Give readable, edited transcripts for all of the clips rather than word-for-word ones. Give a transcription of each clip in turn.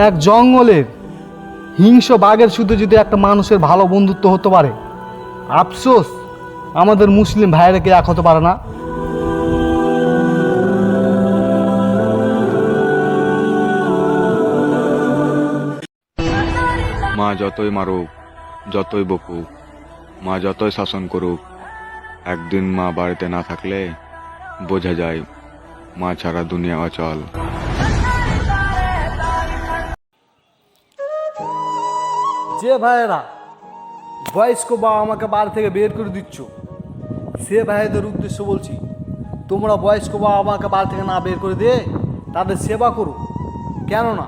এক জঙ্গলের হিংস্র বাঘের সাথে যদি একটা মানুষের ভালো বন্ধুত্ব হতে পারে, আফসোস আমাদের মুসলিম ভাইয়েরা কি এক হতে পারে না? মা যতই মারুক, যতই বকুক, মা যতই শাসন করুক, একদিন মা বাড়িতে না থাকলে বোঝা যায় মা ছাড়া দুনিয়া অচল। যে ভাইয়েরা বয়স্ক বাবা আমাকে বাড়ি থেকে বের করে দিচ্ছ, সে ভাইদের উদ্দেশ্য বলছি, তোমরা বয়স্ক বাবা আমাকে বাড়ি থেকে না বের করে দিয়ে তাদের সেবা করো, কেননা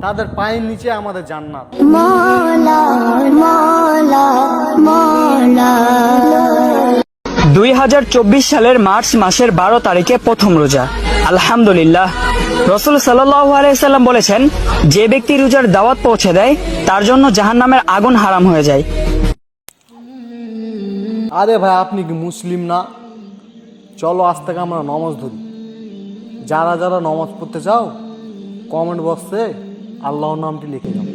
তাদের পায়ের নিচে আমাদের জান্নাত। 2024 সালের মার্চ মাসের 12 তারিখে প্রথম রোজা। আলহামদুলিল্লাহ, রাসূল সাল্লাল্লাহু আলাইহি সাল্লাম বলেছেন, যে ব্যক্তি রোজার দাওয়াত পৌঁছে দেয় তার জন্য জাহান্নামের আগুন হারাম হয়ে যায়। আরে ভাই, আপনি কি মুসলিম না? চলো আজ থেকে আমরা নামাজ ধরি। যারা যারা নামাজ পড়তে চাও কমেন্ট বক্সে আল্লাহর নামটি লিখে দাও।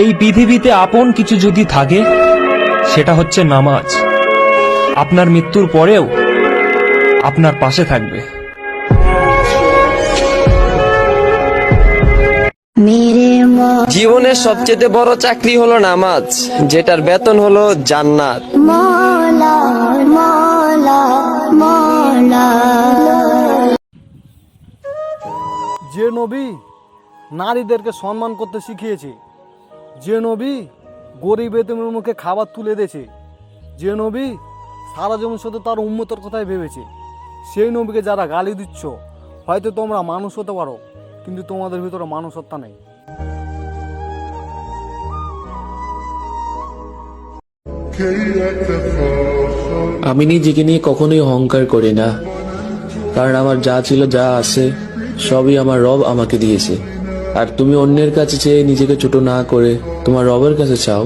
এই পৃথিবীতে আপন কিছু যদি থাকে সেটা হচ্ছে নামাজ। আপনার মৃত্যুর পরেও আপনার পাশে থাকবে। জীবনের সবচেয়ে বড় চাকরি হলো নামাজ, যেটার বেতন হলো জান্নাত। যে নবী নারীদেরকে সম্মান করতে শিখিয়েছে, যে নবী গরিব এতিমের মুখে খাবার তুলে দিয়েছে, যে নবী সারা জীবন শুধু তার উম্মতের কথাই ভেবেছে, সেই নবীকে যারা গালি দিচ্ছ, হয়তো তোমরা মানুষ হতে পারো কিন্তু তোমাদের ভিতরে মানুষত্ব নেই। আমি নিজেকে নিয়ে কখনোই অহংকার করি না, কারণ আমার যা ছিল যা আছে সবই আমার রব আমাকে দিয়েছে। আর তুমি অন্যের কাছে চেয়ে নিজেকে ছোট না করে তোমার রবের কাছে চাও,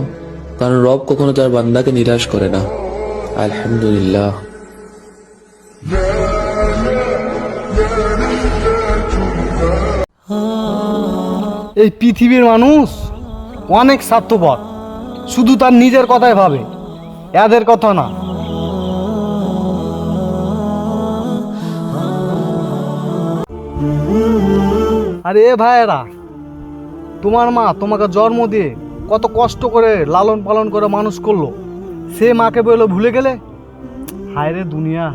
কারণ রব কখনো তার বান্দাকে নিরাশ করে না। আলহামদুলিল্লাহ। এই পৃথিবীর মানুষ অনেক স্বার্থপর, শুধু তার নিজের কথাই ভাবে, এদের কথা না। আরে এ ভাইয়েরা, তোমার মা তোমাকে জন্ম দিয়ে কত কষ্ট করে লালন পালন করে মানুষ করলো, সে মাকে বলে ভুলে গেলে? হায় রে দুনিয়া।